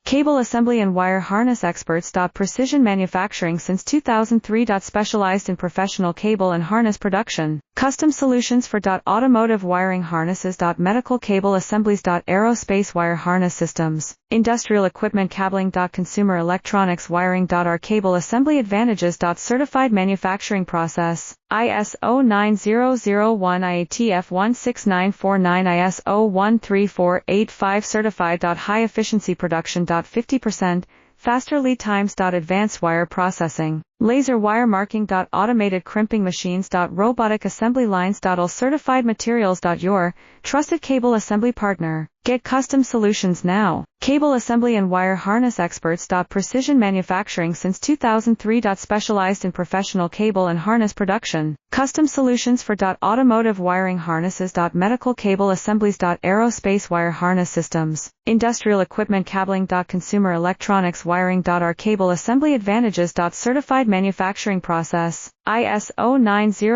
Cable assembly and wire harness experts. Precision manufacturing since 2003. Specialized in professional cable and harness production. Custom solutions for automotive wiring harnesses. Medical cable assemblies. Aerospace wire harness systems. Industrial equipment cabling. Consumer electronics wiring. Our cable assembly advantages. Certified manufacturing process. ISO 9001 IATF 16949 ISO 13485 certified. High efficiency production. 50% faster lead times. Advanced wire processing. Laser wire marking. Automated crimping machines. Robotic assembly lines. All certified materials. Your trusted cable assembly partner. Get custom solutions now. Cable assembly and wire harness experts. Precision manufacturing since 2003. Specialized in professional cable and harness production. Custom solutions for automotive wiring harnesses. Medical cable assemblies. Aerospace wire harness systems. Industrial equipment cabling. Consumer electronics wiring. Our cable assembly advantages. Certified manufacturing process. ISO 90